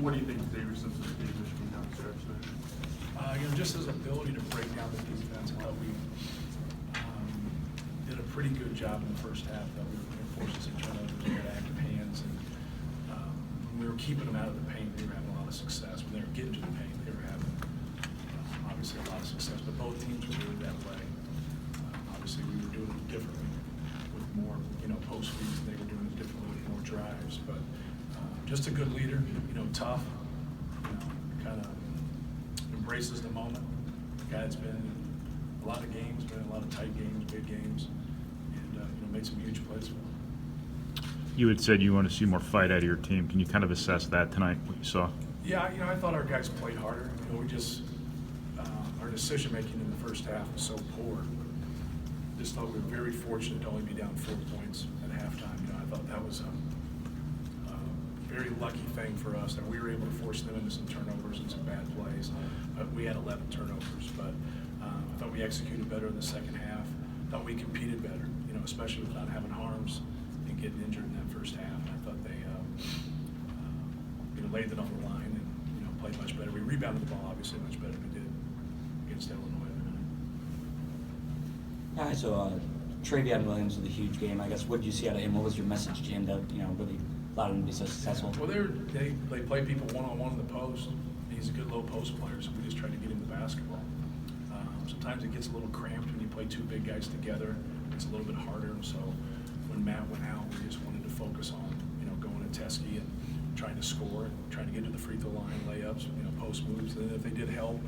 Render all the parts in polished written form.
What do you think Xavier Simpson gave Michigan down the stretch there? Just his ability to break down the defense. We did a pretty good job in the first half. We were forcing some turnovers, we had active hands, and when we were keeping them out of the paint, we were having a lot of success. When they were getting to the paint, they were having obviously a lot of success. But both teams were doing it that way. Obviously, we were doing it differently with more, post reads, and they were doing it differently with more drives. But just a good leader, tough, kind of embraces the moment. The guy that's been in a lot of games, been in a lot of tight games, big games, and made some huge plays for him. You had said you want to see more fight out of your team. Can you kind of assess that tonight, what you saw? Yeah, I thought our guys played harder. We just our decision making in the first half was so poor. Just thought we were very fortunate to only be down 4 points at halftime. I thought that was a very lucky thing for us that we were able to force them into some turnovers and some bad plays. We had 11 turnovers, but I thought we executed better in the second half. Thought we competed better, especially without having harms and getting injured in that first half. And I thought they laid it on the line and played much better. We rebounded the ball obviously much better than we did against Illinois tonight. Yeah, so Travion Williams with a huge game. I guess what did you see out of him? What was your message to him that really allowed him to be so successful? Well, they play people one-on-one in the post. He's a good low post player, so we just try to get him the basketball. Sometimes it gets a little cramped when you play two big guys together. It's a little bit harder. So when Matt went out, we just wanted to focus on going to Teskey and trying to score, and trying to get to the free throw line, layups, post moves. And then if they did help,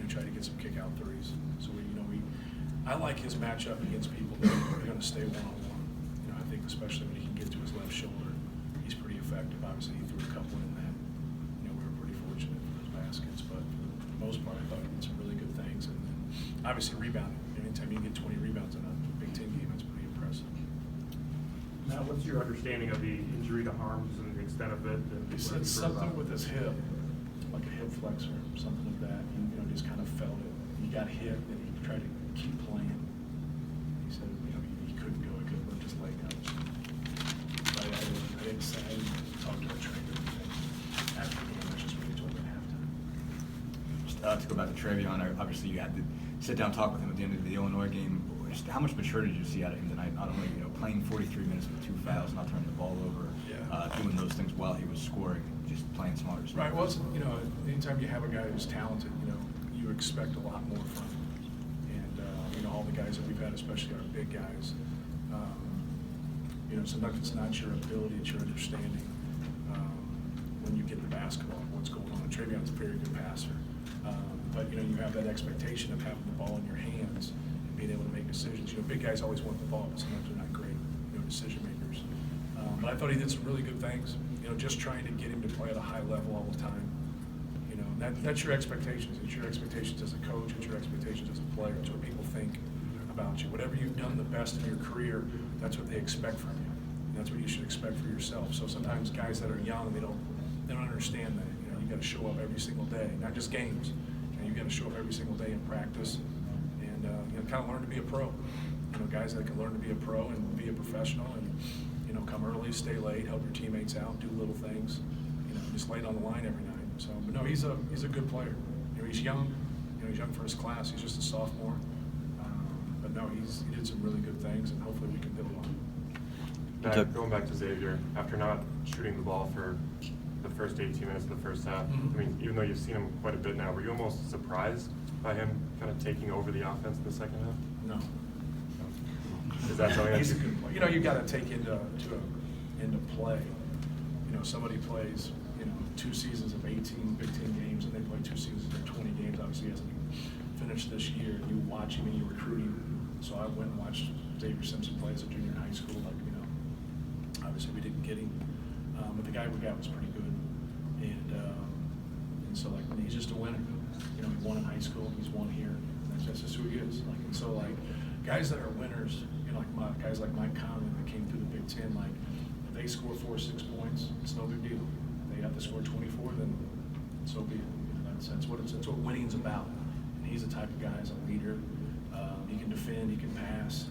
try to get some kick out threes. So I like his matchup against people that are going to stay one-on-one. I think especially when he can get to his left shoulder, he's pretty effective. Obviously, he threw a couple in that. We were pretty fortunate for those baskets, but for the most part, I thought he did some really good things. And then obviously rebounding. Anytime you can get 20 rebounds in a Big Ten game, that's pretty impressive. Now, what's your understanding of the injury to Harms and the extent of it? He said something with his hip, like a hip flexor, something like that. He just kind of felt it. He got hit, and he tried to keep playing. He said, he couldn't go. He couldn't lift his leg up. But I didn't say. I didn't talk to our trainer or anything after the game. That's just what he told me at halftime. Just to go back to Travion, obviously you had to sit down and talk with him at the end of the Illinois game. Just how much maturity did you see out of him tonight? Not only playing 43 minutes with 2 fouls, not turning the ball over, doing those things while he was scoring, just playing smarter. Right. Well, anytime you have a guy who's talented, you expect a lot more from him. And all the guys that we've had, especially our big guys, sometimes it's not your ability, it's your understanding when you get the basketball, what's going on. Travion's a very good passer, but you have that expectation of having the ball in your hands and being able to make decisions. Big guys always want the ball, but sometimes they're not great, decision makers. But I thought he did some really good things. Just trying to get him to play at a high level all the time. That's your expectations. It's your expectations as a coach. It's your expectations as a player. It's what people think about you. Whatever you've done the best in your career, that's what they expect from you. And that's what you should expect for yourself. So sometimes guys that are young, they don't understand that. You got to show up every single day, not just games. You got to show up every single day in practice, and kind of learn to be a pro. Guys that can learn to be a pro and be a professional, and come early, stay late, help your teammates out, do little things. Just lay it on the line every night. So, but no, he's a good player. He's young. He's young for his class. He's just a sophomore. But no, he did some really good things, and hopefully we can build on it. Going back to Xavier, after not shooting the ball for the first 18 minutes of the first half, even though you've seen him quite a bit now, were you almost surprised by him kind of taking over the offense in the second half? No. Is that something he's a good player. You got to take into play. Somebody plays 2 seasons of 18 Big Ten games, and they play 2 seasons of 20 games. Obviously, he hasn't finished this year. You watch him and you recruit him. So I went and watched Xavier Simpson play as a junior in high school. Obviously we didn't get him, but the guy we got was pretty good. And so he's just a winner. He won in high school. He's won here. And that's just who he is. Guys that are winners, guys like Mike Conley that came through the Big Ten, if they score 4 or 6 points, it's no big deal. They have to score 24, then so be it. That's what winning's about. And he's the type of guy as a leader. He can defend, he can pass.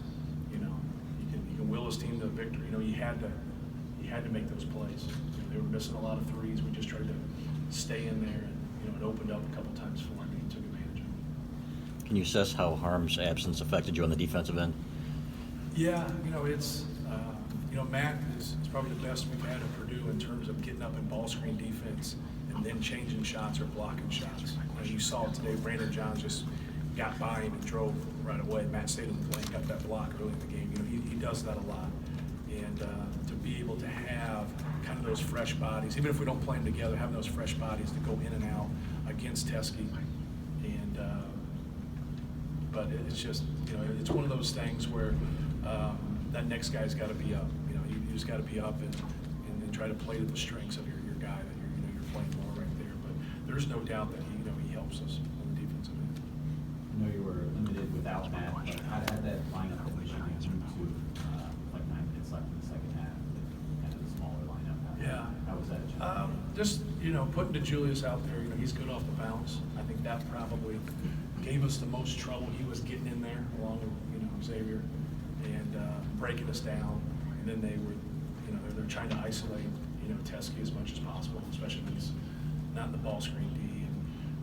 He can will his team to victory. He had to make those plays. They were missing a lot of threes. We just tried to stay in there, and it opened up a couple times for him, and he took advantage of it. Can you assess how Harm's absence affected you on the defensive end? Yeah, it's, Matt is probably the best we've had at Purdue in terms of getting up in ball screen defense and then changing shots or blocking shots. As you saw today, Brandon Johns just got by him and drove right away. Matt stayed in the play and got that block early in the game. He does that a lot. And to be able to have kind of those fresh bodies, even if we don't play them together, having those fresh bodies to go in and out against Teskey. And but it's just, it's one of those things where that next guy's got to be up. You just got to be up and try to play to the strengths of your guy that you're playing more right there. But there's no doubt that he helps us on the defensive end. I know you were limited without Matt, but how did that lineup that Michigan moved to like 9 minutes left in the second half, kind of the smaller lineup? How was that? Just putting DeJulius out there. He's good off the bounce. I think that probably gave us the most trouble. He was getting in there along with Xavier and breaking us down. And then they were they're trying to isolate Teskey as much as possible, especially when he's not in the ball screen D.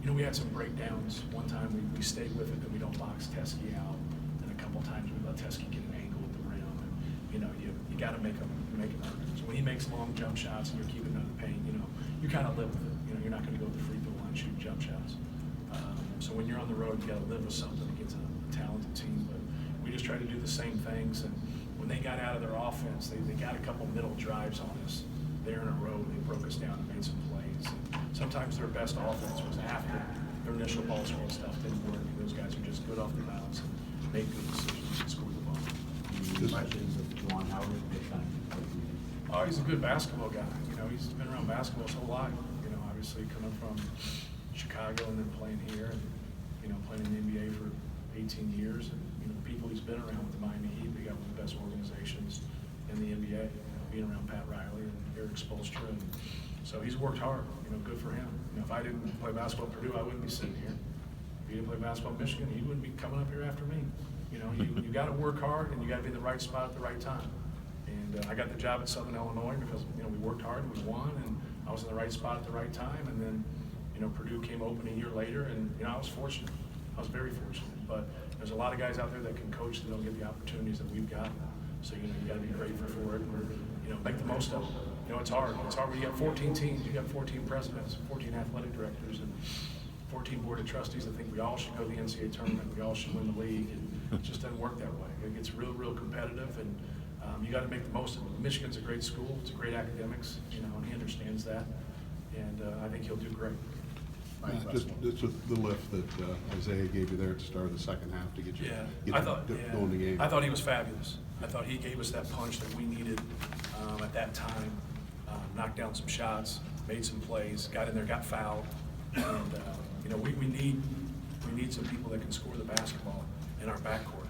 And we had some breakdowns. One time we stayed with it and we don't box Teskey out, and a couple times we let Teskey get an angle at the rim. And you got to make him earn it. So when he makes long jump shots and you're keeping him in the paint, you kind of live with it. You're not going to go to the free throw line shooting jump shots. So when you're on the road, you got to live with something against a talented team. But we just try to do the same things. And when they got out of their offense, they got a couple middle drives on us there in a row. They broke us down and made some plays. And sometimes their best offense was after their initial ball screen stuff didn't work. And those guys are just good off the bounce and make good decisions and score the ball. Questions of Juwan Howard, big time. Oh, he's a good basketball guy. He's been around basketball his whole life. Obviously coming from Chicago and then playing here, and playing in the NBA for 18 years. And the people he's been around with the Miami Heat, they got one of the best organizations in the NBA. Being around Pat Riley and Eric Spoelstra, and so he's worked hard. Good for him. If I didn't play basketball at Purdue, I wouldn't be sitting here. If he didn't play basketball at Michigan, he wouldn't be coming up here after me. You got to work hard and you got to be in the right spot at the right time. And I got the job at Southern Illinois because we worked hard and we won, and I was in the right spot at the right time. And then Purdue came open a year later, and I was fortunate. I was very fortunate. But there's a lot of guys out there that can coach that don't get the opportunities that we've got. So you got to be grateful for it, and make the most of it. It's hard. It's hard when you got 14 teams. You got 14 presidents, 14 athletic directors, and 14 board of trustees that think we all should go to the NCAA tournament. We all should win the league. And it just doesn't work that way. It gets real competitive, and you got to make the most of it. Michigan's a great school. It's a great academics, and he understands that. And I think he'll do great. Just the lift that Isaiah gave you there at the start of the second half to get you going the game. I thought he was fabulous. I thought he gave us that punch that we needed at that time. Knocked down some shots, made some plays, got in there, got fouled, and we need some people that can score the basketball in our backcourt.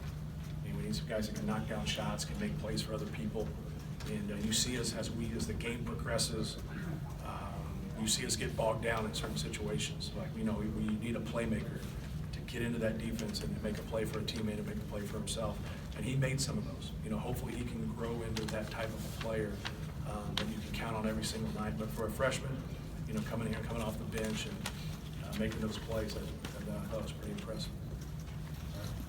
We need some guys that can knock down shots, can make plays for other people. And you see us as the game progresses. You see us get bogged down in certain situations. Like we need a playmaker to get into that defense and make a play for a teammate and make a play for himself. And he made some of those. Hopefully he can grow into that type of a player that you can count on every single night. But for a freshman, coming off the bench and making those plays, I thought it was pretty impressive.